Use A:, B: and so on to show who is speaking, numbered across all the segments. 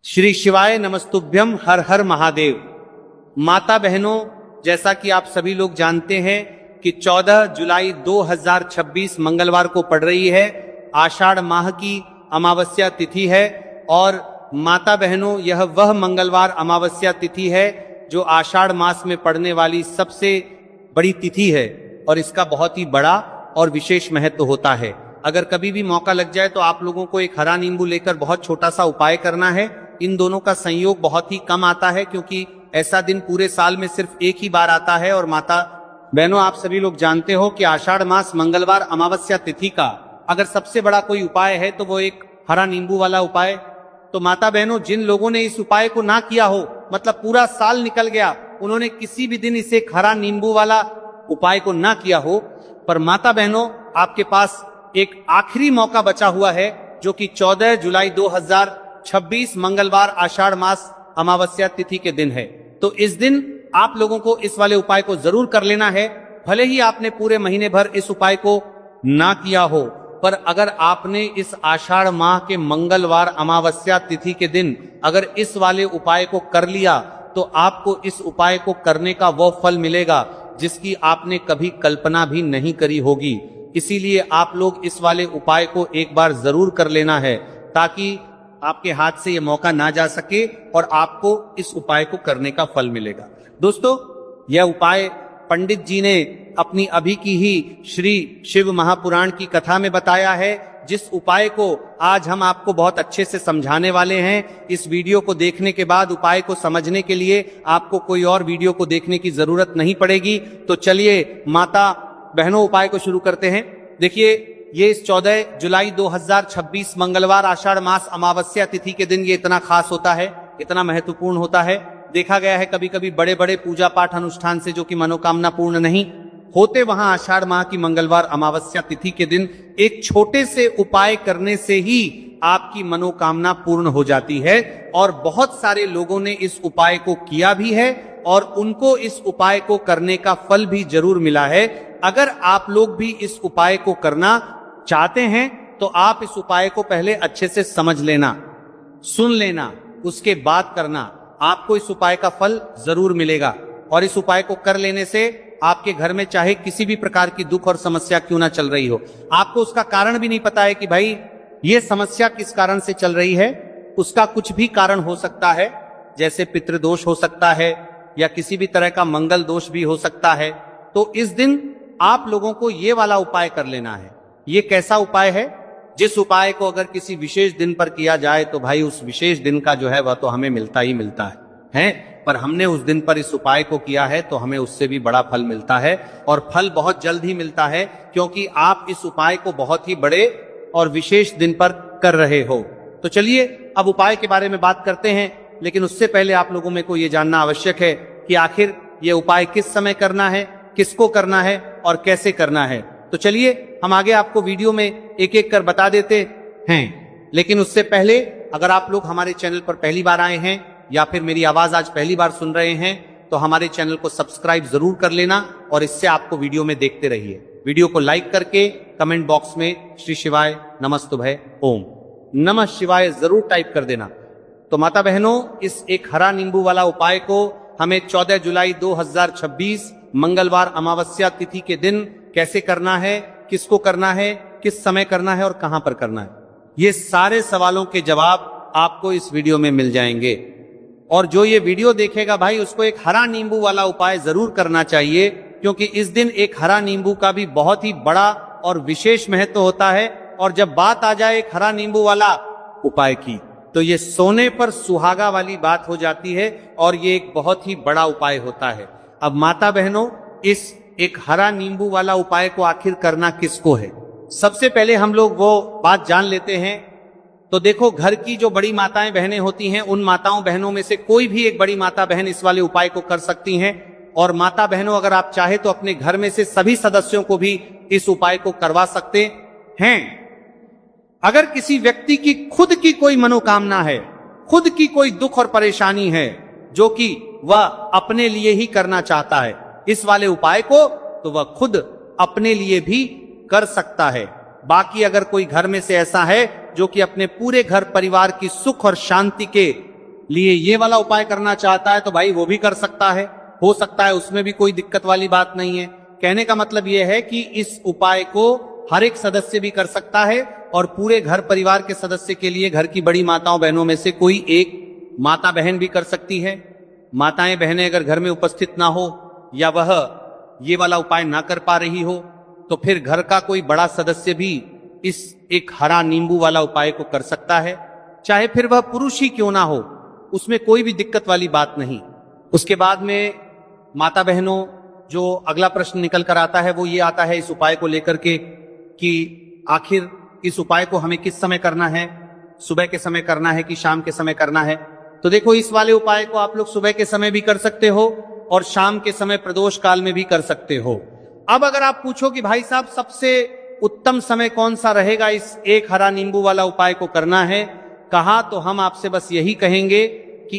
A: श्री शिवाय नमस्तुभ्यम, हर हर महादेव। माता बहनों, जैसा कि आप सभी लोग जानते हैं कि 14 जुलाई 2026 मंगलवार को पड़ रही है, आषाढ़ माह की अमावस्या तिथि है। और माता बहनों, यह वह मंगलवार अमावस्या तिथि है जो आषाढ़ मास में पड़ने वाली सबसे बड़ी तिथि है और इसका बहुत ही बड़ा और विशेष महत्व होता है। अगर कभी भी मौका लग जाए तो आप लोगों को एक हरा नींबू लेकर बहुत छोटा सा उपाय करना है। इन दोनों का संयोग बहुत ही कम आता है क्योंकि ऐसा दिन पूरे साल में सिर्फ एक ही बार आता है। और माता बहनों, आप सभी लोग जानते हो कि आषाढ़ मास मंगलवार अमावस्या तिथि का अगर सबसे बड़ा कोई उपाय है तो वो एक हरा नींबू वाला उपाय। तो माता बहनों, जिन लोगों ने इस उपाय को ना किया हो, मतलब पूरा साल निकल गया, उन्होंने किसी भी दिन इसे हरा नींबू वाला उपाय को ना किया हो, पर माता बहनों आपके पास एक आखिरी मौका बचा हुआ है जो कि 14 जुलाई 2026 मंगलवार आषाढ़ मास अमावस्या तिथि के दिन है। तो इस दिन आप लोगों को इस वाले उपाय को जरूर कर लेना है। भले ही आपने पूरे महीने भर इस उपाय को ना किया हो, पर अगर आपने इस आषाढ़ माह के मंगलवार अमावस्या तिथि के दिन अगर इस वाले उपाय को कर लिया तो आपको इस उपाय को करने का वो फल मिलेगा जिसकी आपने कभी कल्पना भी नहीं करी होगी। इसीलिए आप लोग इस वाले उपाय को एक बार जरूर कर लेना है ताकि आपके हाथ से ये मौका ना जा सके और आपको इस उपाय को करने का फल मिलेगा। दोस्तों, यह उपाय पंडित जी ने अपनी अभी की ही श्री शिव महापुराण की कथा में बताया है, जिस उपाय को आज हम आपको बहुत अच्छे से समझाने वाले हैं। इस वीडियो को देखने के बाद उपाय को समझने के लिए आपको कोई और वीडियो को देखने की जरूरत नहीं पड़ेगी। तो चलिए माता बहनों, उपाय को शुरू करते हैं। देखिए, ये इस 14 जुलाई 2026 मंगलवार आषाढ़ मास अमावस्या तिथि के दिन ये इतना खास होता है, इतना महत्वपूर्ण होता है। देखा गया है कभी कभी बड़े बड़े पूजा पाठ अनुष्ठान से जो कि मनोकामना पूर्ण नहीं होते, वहां आषाढ़ माह की मंगलवार अमावस्या तिथि के दिन एक छोटे से उपाय करने से ही आपकी मनोकामना पूर्ण हो जाती है। और बहुत सारे लोगों ने इस उपाय को किया भी है और उनको इस उपाय को करने का फल भी जरूर मिला है। अगर आप लोग भी इस उपाय को करना चाहते हैं तो आप इस उपाय को पहले अच्छे से समझ लेना, सुन लेना, उसके बाद करना। आपको इस उपाय का फल जरूर मिलेगा। और इस उपाय को कर लेने से आपके घर में चाहे किसी भी प्रकार की दुख और समस्या क्यों ना चल रही हो, आपको उसका कारण भी नहीं पता है कि भाई ये समस्या किस कारण से चल रही है, उसका कुछ भी कारण हो सकता है। जैसे पितृदोष हो सकता है या किसी भी तरह का मंगल दोष भी हो सकता है। तो इस दिन आप लोगों को ये वाला उपाय कर लेना है। ये कैसा उपाय है? जिस उपाय को अगर किसी विशेष दिन पर किया जाए तो भाई उस विशेष दिन का जो है वह तो हमें मिलता ही मिलता है। पर हमने उस दिन पर इस उपाय को किया है तो हमें उससे भी बड़ा फल मिलता है और फल बहुत जल्द ही मिलता है क्योंकि आप इस उपाय को बहुत ही बड़े और विशेष दिन पर कर रहे हो। तो चलिए अब उपाय के बारे में बात करते हैं, लेकिन उससे पहले आप लोगों में को ये जानना आवश्यक है कि आखिर ये उपाय किस समय करना है, किसको करना है और कैसे करना है। तो चलिए हम आगे आपको वीडियो में एक एक कर बता देते हैं। लेकिन उससे पहले अगर आप लोग हमारे चैनल पर पहली बार आए हैं या फिर मेरी आवाज आज पहली बार सुन रहे हैं तो हमारे चैनल को सब्सक्राइब जरूर कर लेना और इससे आपको वीडियो में देखते रहिए। वीडियो को लाइक करके कमेंट बॉक्स में श्री शिवाय नमस्तुभ्य ओम नमः शिवाय जरूर टाइप कर देना। तो माता बहनों, इस एक हरा नींबू वाला उपाय को हमें 14 जुलाई 2026 मंगलवार अमावस्या तिथि के दिन कैसे करना है, किसको करना है, किस समय करना है और कहां पर करना है, ये सारे सवालों के जवाब आपको इस वीडियो में मिल जाएंगे। और जो ये वीडियो देखेगा भाई, उसको एक हरा नींबू वाला उपाय जरूर करना चाहिए क्योंकि इस दिन एक हरा नींबू का भी बहुत ही बड़ा और विशेष महत्व होता है। और जब बात आ जाए एक हरा नींबू वाला उपाय की तो ये सोने पर सुहागा वाली बात हो जाती है और ये एक बहुत ही बड़ा उपाय होता है। अब माता बहनों, इस एक हरा नींबू वाला उपाय को आखिर करना किसको है, सबसे पहले हम लोग वो बात जान लेते हैं। तो देखो, घर की जो बड़ी माताएं बहनें होती हैं, उन माताओं बहनों में से कोई भी एक बड़ी माता बहन इस वाले उपाय को कर सकती हैं। और माता बहनों, अगर आप चाहे तो अपने घर में से सभी सदस्यों को भी इस उपाय को करवा सकते हैं। अगर किसी व्यक्ति की खुद की कोई मनोकामना है, खुद की कोई दुख और परेशानी है जो कि वह अपने लिए ही करना चाहता है इस वाले उपाय को, तो वह खुद अपने लिए भी कर सकता है। बाकी अगर कोई घर में से ऐसा है जो कि अपने पूरे घर परिवार की सुख और शांति के लिए ये वाला उपाय करना चाहता है तो भाई वो भी कर सकता है, हो सकता है, उसमें भी कोई दिक्कत वाली बात नहीं है। कहने का मतलब यह है कि इस उपाय को हर एक सदस्य भी कर सकता है और पूरे घर परिवार के सदस्य के लिए घर की बड़ी माताओं बहनों में से कोई एक माता बहन भी कर सकती है। माताएं बहनें अगर घर में उपस्थित ना हो या वह ये वाला उपाय ना कर पा रही हो तो फिर घर का कोई बड़ा सदस्य भी इस एक हरा नींबू वाला उपाय को कर सकता है, चाहे फिर वह पुरुष ही क्यों ना हो, उसमें कोई भी दिक्कत वाली बात नहीं। उसके बाद में माता बहनों जो अगला प्रश्न निकल कर आता है वो ये आता है इस उपाय को लेकर के कि आखिर इस उपाय को हमें किस समय करना है, सुबह के समय करना है कि शाम के समय करना है। तो देखो, इस वाले उपाय को आप लोग सुबह के समय भी कर सकते हो और शाम के समय प्रदोष काल में भी कर सकते हो। अब अगर आप पूछो कि भाई साहब सबसे उत्तम समय कौन सा रहेगा इस एक हरा नींबू वाला उपाय को करना है, कहा, तो हम आपसे बस यही कहेंगे कि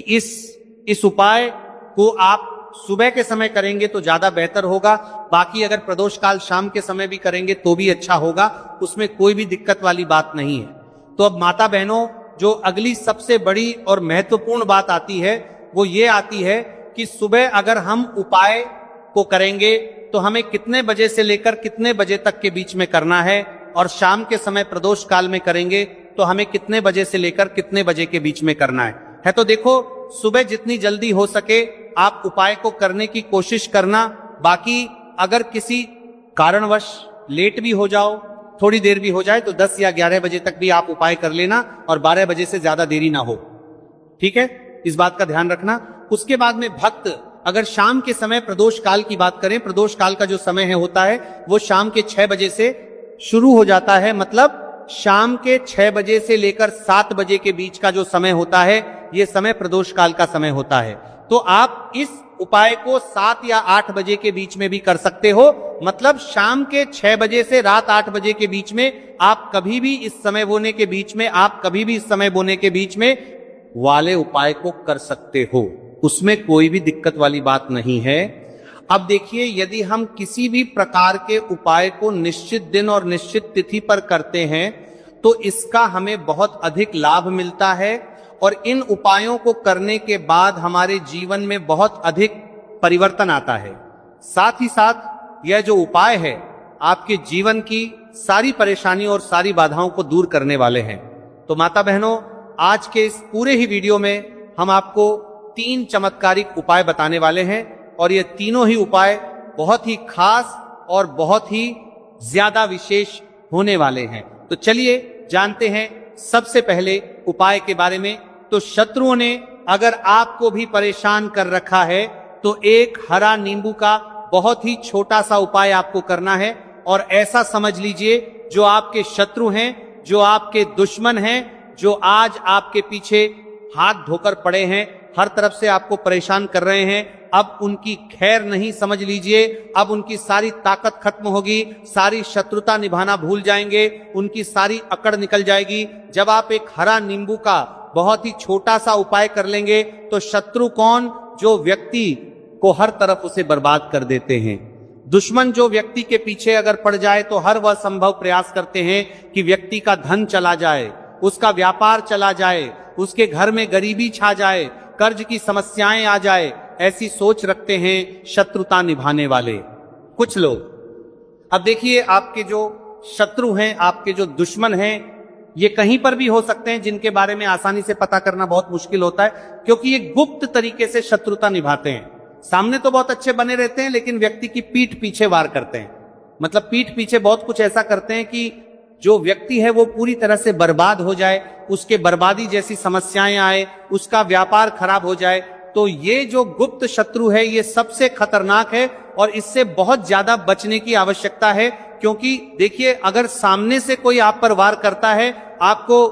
A: इस उपाय को आप सुबह के समय करेंगे तो ज्यादा बेहतर होगा। बाकी अगर प्रदोष काल शाम के समय भी करेंगे तो भी अच्छा होगा, उसमें कोई भी दिक्कत वाली बात नहीं है। तो अब माता बहनों, जो अगली सबसे बड़ी और महत्वपूर्ण बात आती है वो ये आती है कि सुबह अगर हम उपाय को करेंगे तो हमें कितने बजे से लेकर कितने बजे तक के बीच में करना है, और शाम के समय प्रदोष काल में करेंगे तो हमें कितने बजे से लेकर कितने बजे के बीच में करना है। तो देखो, सुबह जितनी जल्दी हो सके आप उपाय को करने की कोशिश करना। बाकी अगर किसी कारणवश लेट भी हो जाओ, थोड़ी देर भी हो जाए, तो 10 या 11 बजे तक भी आप उपाय कर लेना और 12 बजे से ज्यादा देरी ना हो, ठीक है, इस बात का ध्यान रखना। उसके बाद में भक्त अगर शाम के समय प्रदोष काल की बात करें, प्रदोष काल का जो समय है होता है वो शाम के 6 बजे से शुरू हो जाता है, मतलब शाम के 6 बजे से लेकर 7 बजे के बीच का जो समय होता है ये समय प्रदोष काल का समय होता है। तो आप इस उपाय को 7 या 8 बजे के बीच में भी कर सकते हो, मतलब शाम के 6 बजे से रात 8 बजे के बीच में आप कभी भी इस समय बोने के बीच में आप कभी भी इस समय बोने के बीच में वाले उपाय को कर सकते हो, उसमें कोई भी दिक्कत वाली बात नहीं है। अब देखिए, यदि हम किसी भी प्रकार के उपाय को निश्चित दिन और निश्चित तिथि पर करते हैं तो इसका हमें बहुत अधिक लाभ मिलता है और इन उपायों को करने के बाद हमारे जीवन में बहुत अधिक परिवर्तन आता है। साथ ही साथ यह जो उपाय है आपके जीवन की सारी परेशानी और सारी बाधाओं को दूर करने वाले हैं। तो माता बहनों, आज के इस पूरे ही वीडियो में हम आपको 3 चमत्कारिक उपाय बताने वाले हैं और ये तीनों ही उपाय बहुत ही खास और बहुत ही ज्यादा विशेष होने वाले हैं। तो चलिए जानते हैं सबसे पहले उपाय के बारे में। तो शत्रुओं ने अगर आपको भी परेशान कर रखा है तो एक हरा नींबू का बहुत ही छोटा सा उपाय आपको करना है, और ऐसा समझ लीजिए जो आपके शत्रु हैं, जो आपके दुश्मन हैं, जो आज आपके पीछे हाथ धोकर पड़े हैं, हर तरफ से आपको परेशान कर रहे हैं, अब उनकी खैर नहीं, समझ लीजिए अब उनकी सारी ताकत खत्म होगी, सारी शत्रुता निभाना भूल जाएंगे, उनकी सारी अकड़ निकल जाएगी। जब आप एक हरा नींबू का बहुत ही छोटा सा उपाय कर लेंगे तो शत्रु कौन, जो व्यक्ति को हर तरफ उसे बर्बाद कर देते हैं, दुश्मन जो व्यक्ति के पीछे अगर पड़ जाए तो हर वह संभव प्रयास करते हैं कि व्यक्ति का धन चला जाए, उसका व्यापार चला जाए, उसके घर में गरीबी छा जाए, कर्ज की समस्याएं आ जाए, ऐसी सोच रखते हैं शत्रुता निभाने वाले कुछ लोग। अब देखिए, आपके जो शत्रु हैं, आपके जो दुश्मन हैं, ये कहीं पर भी हो सकते हैं, जिनके बारे में आसानी से पता करना बहुत मुश्किल होता है, क्योंकि ये गुप्त तरीके से शत्रुता निभाते हैं। सामने तो बहुत अच्छे बने रहते हैं लेकिन व्यक्ति की पीठ पीछे वार करते हैं, मतलब पीठ पीछे बहुत कुछ ऐसा करते हैं कि जो व्यक्ति है वो पूरी तरह से बर्बाद हो जाए, उसके बर्बादी जैसी समस्याएं आए, उसका व्यापार खराब हो जाए। तो ये जो गुप्त शत्रु है ये सबसे खतरनाक है और इससे बहुत ज्यादा बचने की आवश्यकता है, क्योंकि देखिए, अगर सामने से कोई आप पर वार करता है, आपको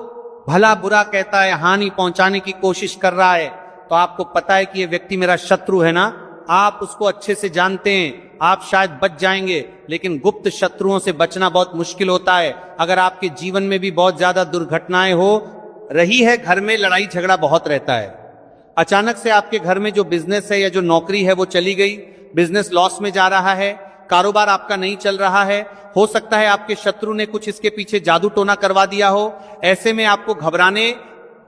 A: भला बुरा कहता है, हानि पहुंचाने की कोशिश कर रहा है, तो आपको पता है कि ये व्यक्ति मेरा शत्रु है ना, आप उसको अच्छे से जानते हैं, आप शायद बच जाएंगे, लेकिन गुप्त शत्रुओं से बचना बहुत मुश्किल होता है। अगर आपके जीवन में भी बहुत ज्यादा दुर्घटनाएं हो रही है, घर में लड़ाई झगड़ा बहुत रहता है, अचानक से आपके घर में जो बिजनेस है या जो नौकरी है वो चली गई, बिजनेस लॉस में जा रहा है, कारोबार आपका नहीं चल रहा है, हो सकता है आपके शत्रु ने कुछ इसके पीछे जादू टोना करवा दिया हो, ऐसे में आपको घबराने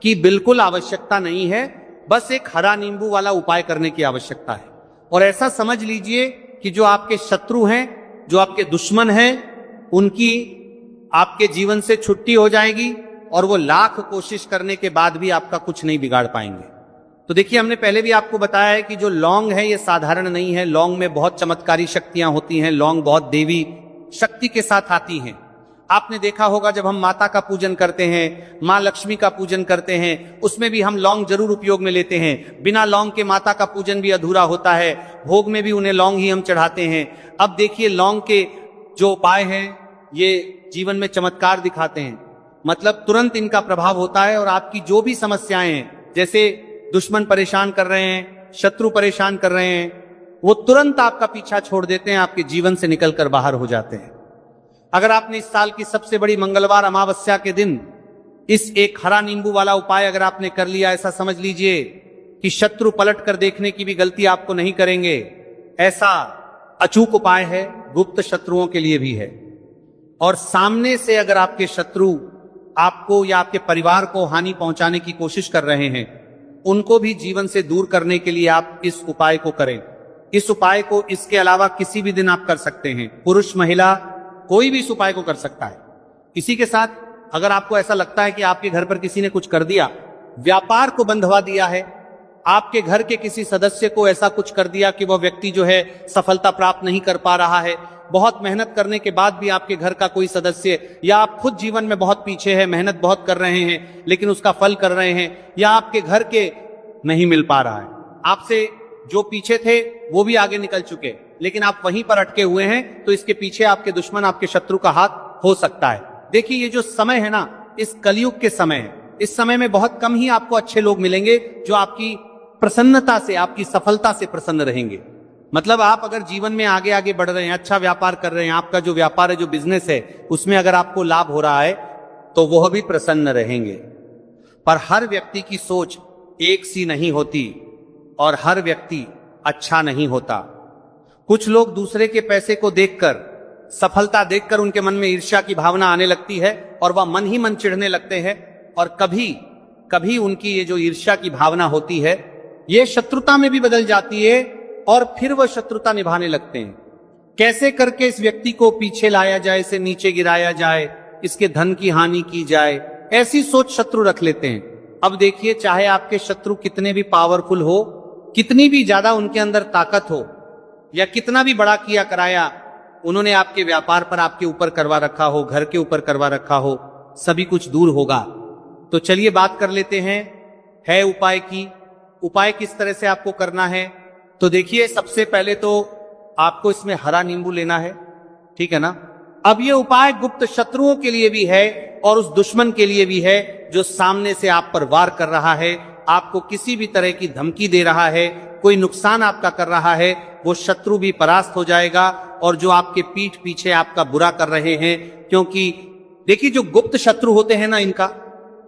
A: की बिल्कुल आवश्यकता नहीं है। बस एक हरा नींबू वाला उपाय करने की आवश्यकता है। और ऐसा समझ लीजिए कि जो आपके शत्रु हैं, जो आपके दुश्मन हैं, उनकी आपके जीवन से छुट्टी हो जाएगी और वो लाख कोशिश करने के बाद भी आपका कुछ नहीं बिगाड़ पाएंगे। तो देखिए, हमने पहले भी आपको बताया है कि जो लौंग है ये साधारण नहीं है। लौंग में बहुत चमत्कारी शक्तियां होती हैं। लौंग बहुत देवी शक्ति के साथ आती हैं। आपने देखा होगा जब हम माता का पूजन करते हैं, माँ लक्ष्मी का पूजन करते हैं, उसमें भी हम लौंग जरूर उपयोग में लेते हैं। बिना लौंग के माता का पूजन भी अधूरा होता है। भोग में भी उन्हें लौंग ही हम चढ़ाते हैं। अब देखिए, लौंग के जो उपाय हैं ये जीवन में चमत्कार दिखाते हैं। मतलब तुरंत इनका प्रभाव होता है और आपकी जो भी समस्याएं हैं, जैसे दुश्मन परेशान कर रहे हैं, शत्रु परेशान कर रहे हैं, वो तुरंत आपका पीछा छोड़ देते हैं, आपके जीवन से निकलकर बाहर हो जाते हैं। अगर आपने इस साल की सबसे बड़ी मंगलवार अमावस्या के दिन इस एक हरा नींबू वाला उपाय अगर आपने कर लिया, ऐसा समझ लीजिए कि शत्रु पलट कर देखने की भी गलती आपको नहीं करेंगे। ऐसा अचूक उपाय है, गुप्त शत्रुओं के लिए भी है। और सामने से अगर आपके शत्रु आपको या आपके परिवार को हानि पहुंचाने की कोशिश कर रहे हैं, उनको भी जीवन से दूर करने के लिए आप इस उपाय को करें। इस उपाय को इसके अलावा किसी भी दिन आप कर सकते हैं। पुरुष महिला कोई भी इस उपाय को कर सकता है। इसी के साथ अगर आपको ऐसा लगता है कि आपके घर पर किसी ने कुछ कर दिया, व्यापार को बंधवा दिया है, आपके घर के किसी सदस्य को ऐसा कुछ कर दिया कि वह व्यक्ति जो है सफलता प्राप्त नहीं कर पा रहा है, बहुत मेहनत करने के बाद भी आपके घर का कोई सदस्य, या आप खुद जीवन में बहुत पीछे हैं, मेहनत बहुत कर रहे हैं लेकिन उसका फल कर रहे हैं, या आपके घर के नहीं मिल पा रहा है, आपसे जो पीछे थे वो भी आगे निकल चुके लेकिन आप वहीं पर अटके हुए हैं, तो इसके पीछे आपके दुश्मन, आपके शत्रु का हाथ हो सकता है। देखिए, ये जो समय है ना, इस कलयुग के समय है। इस समय में बहुत कम ही आपको अच्छे लोग मिलेंगे जो आपकी प्रसन्नता से, आपकी सफलता से प्रसन्न रहेंगे। मतलब आप अगर जीवन में आगे आगे बढ़ रहे हैं, अच्छा व्यापार कर रहे हैं, आपका जो व्यापार है, जो बिजनेस है, उसमें अगर आपको लाभ हो रहा है तो वह भी प्रसन्न रहेंगे। पर हर व्यक्ति की सोच एक सी नहीं होती और हर व्यक्ति अच्छा नहीं होता। कुछ लोग दूसरे के पैसे को देखकर, सफलता देखकर उनके मन में ईर्ष्या की भावना आने लगती है और वह मन ही मन चिढ़ने लगते हैं, और कभी कभी उनकी ये जो ईर्ष्या की भावना होती है ये शत्रुता में भी बदल जाती है और फिर वह शत्रुता निभाने लगते हैं। कैसे करके इस व्यक्ति को पीछे लाया जाए, इसे नीचे गिराया जाए, इसके धन की हानि की जाए, ऐसी सोच शत्रु रख लेते हैं। अब देखिए, चाहे आपके शत्रु कितने भी पावरफुल हो, कितनी भी ज्यादा उनके अंदर ताकत हो, या कितना भी बड़ा किया कराया उन्होंने आपके व्यापार पर, आपके ऊपर करवा रखा हो, घर के ऊपर करवा रखा हो, सभी कुछ दूर होगा। तो चलिए बात कर लेते हैं है उपाय की। उपाय किस तरह से आपको करना है? तो देखिए, सबसे पहले तो आपको इसमें हरा नींबू लेना है, ठीक है ना। अब ये उपाय गुप्त शत्रुओं के लिए भी है और उस दुश्मन के लिए भी है जो सामने से आप पर वार कर रहा है, आपको किसी भी तरह की धमकी दे रहा है, कोई नुकसान आपका कर रहा है, वो शत्रु भी परास्त हो जाएगा। और जो आपके पीठ पीछे आपका बुरा कर रहे हैं, क्योंकि देखिए, जो गुप्त शत्रु होते हैं ना, इनका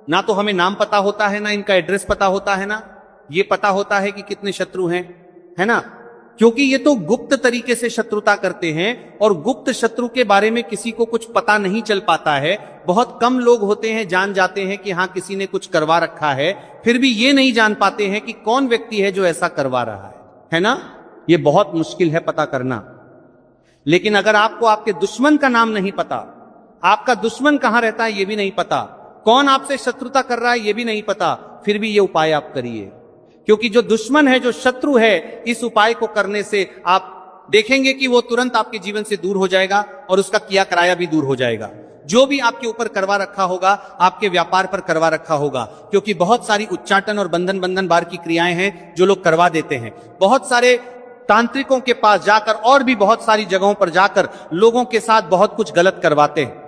A: ना तो हमें नाम पता होता है, ना इनका एड्रेस पता होता है, ना ये पता होता है कि कितने शत्रु हैं, है ना, क्योंकि ये तो गुप्त तरीके से शत्रुता करते हैं और गुप्त शत्रु के बारे में किसी को कुछ पता नहीं चल पाता है। बहुत कम लोग होते हैं जान जाते हैं कि हाँ, किसी ने कुछ करवा रखा है, फिर भी ये नहीं जान पाते हैं कि कौन व्यक्ति है जो ऐसा करवा रहा है ना। ये बहुत मुश्किल है पता करना। लेकिन अगर आपको आपके दुश्मन का नाम नहीं पता, आपका दुश्मन कहां रहता है ये भी नहीं पता, कौन आपसे शत्रुता कर रहा है ये भी नहीं पता, फिर भी ये उपाय आप करिए। क्योंकि जो दुश्मन है, जो शत्रु है, इस उपाय को करने से आप देखेंगे कि वो तुरंत आपके जीवन से दूर हो जाएगा और उसका किया कराया भी दूर हो जाएगा। जो भी आपके ऊपर करवा रखा होगा, आपके व्यापार पर करवा रखा होगा, क्योंकि बहुत सारी उच्चाटन और बंधन बार की क्रियाएं हैं जो लोग करवा देते हैं। बहुत सारे तांत्रिकों के पास जाकर और भी बहुत सारी जगहों पर जाकर लोगों के साथ बहुत कुछ गलत करवाते हैं।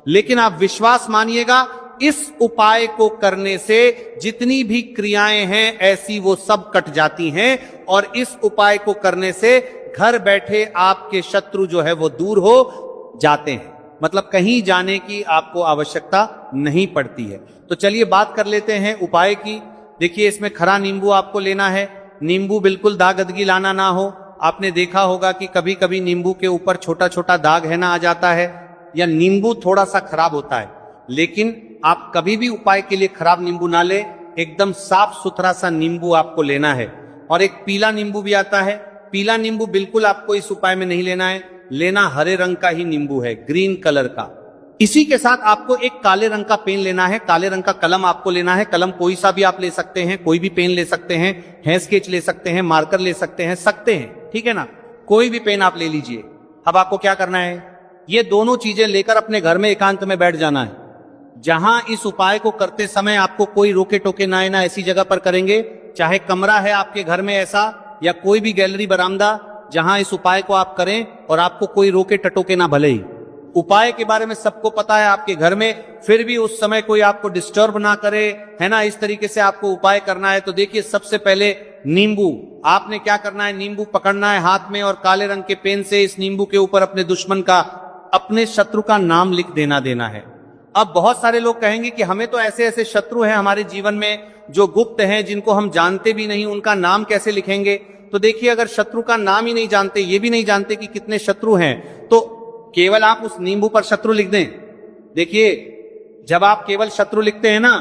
A: लेकिन आप विश्वास मानिएगा, इस उपाय को करने से जितनी भी क्रियाएं हैं ऐसी वो सब कट जाती हैं, और इस उपाय को करने से घर बैठे आपके शत्रु जो है वो दूर हो जाते हैं। मतलब कहीं जाने की आपको आवश्यकता नहीं पड़ती है। तो चलिए बात कर लेते हैं उपाय की। देखिए, इसमें खरा नींबू आपको लेना है। नींबू बिल्कुल दाग गदगी लाना ना हो। आपने देखा होगा कि कभी कभी नींबू के ऊपर छोटा छोटा दाग है ना आ जाता है, या नींबू थोड़ा सा खराब होता है। लेकिन आप कभी भी उपाय के लिए खराब नींबू ना ले, एकदम साफ सुथरा सा नींबू आपको लेना है। और एक पीला नींबू भी आता है, पीला नींबू बिल्कुल आपको इस उपाय में नहीं लेना है, लेना हरे रंग का ही नींबू है, ग्रीन कलर का। इसी के साथ आपको एक काले रंग का पेन लेना है, काले रंग का कलम आपको लेना है। कलम कोई सा भी आप ले सकते हैं, कोई भी पेन ले सकते हैं, है स्केच ले सकते हैं, मार्कर ले सकते हैं, ठीक है ना, कोई भी पेन आप ले लीजिए। अब आपको क्या करना है, ये दोनों चीजें लेकर अपने घर में एकांत में बैठ जाना है। जहां इस उपाय को करते समय आपको कोई रोके टोके ना आए, ऐसी जगह पर करेंगे, चाहे कमरा है आपके घर में ऐसा, या कोई भी गैलरी बरामदा, जहां इस उपाय को आप करें और आपको कोई रोके टटोके ना। भले ही उपाय के बारे में सबको पता है आपके घर में, फिर भी उस समय कोई आपको डिस्टर्ब ना करे, है ना, इस तरीके से आपको उपाय करना है। तो देखिए, सबसे पहले नींबू आपने क्या करना है, नींबू पकड़ना है हाथ में और काले रंग के पेन से इस नींबू के ऊपर अपने दुश्मन का, अपने शत्रु का नाम लिख देना है। अब बहुत सारे लोग कहेंगे कि हमें तो ऐसे ऐसे शत्रु हैं हमारे जीवन में जो गुप्त हैं, जिनको हम जानते भी नहीं, उनका नाम कैसे लिखेंगे। तो देखिए, अगर शत्रु का नाम ही नहीं जानते, ये भी नहीं जानते कि कितने शत्रु हैं, तो केवल आप उस नींबू पर शत्रु लिख दें। देखिए, जब आप केवल शत्रु लिखते हैं ना,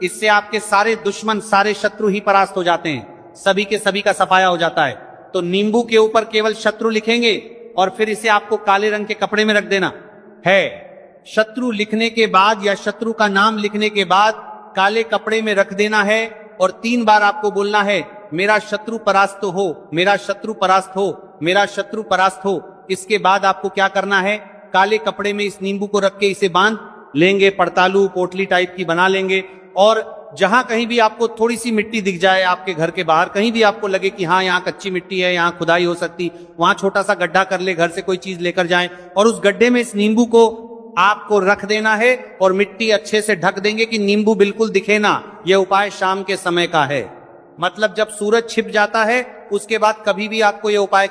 A: इससे आपके सारे दुश्मन, सारे शत्रु ही परास्त हो जाते हैं, सभी के सभी का सफाया हो जाता है। तो नींबू के ऊपर केवल शत्रु लिखेंगे और फिर इसे आपको काले रंग के कपड़े में रख देना है। शत्रु लिखने के बाद या शत्रु का नाम लिखने के बाद काले कपड़े में रख देना है और 3 बार आपको बोलना है, मेरा शत्रु परास्त हो, मेरा शत्रु परास्त हो, मेरा शत्रु परास्त हो। इसके बाद आपको क्या करना है, काले कपड़े में इस नींबू को रख के इसे बांध लेंगे, पड़तालू पोटली टाइप की बना लेंगे। और जहां कहीं भी आपको थोड़ी सी मिट्टी दिख जाए आपके घर के बाहर, कहीं भी आपको लगे कि हाँ, यहाँ कच्ची मिट्टी है, यहाँ खुदाई हो सकती, वहां छोटा सा गड्ढा कर ले, घर से कोई चीज लेकर जाएं और उस गड्ढे में इस नींबू को आपको रख देना है और मिट्टी अच्छे से ढक देंगे कि नींबू बिल्कुल दिखे ना। यह उपाय शाम के समय का है, मतलब जब सूरज छिप जाता है उसके बाद कभी भी आपको यह उपाय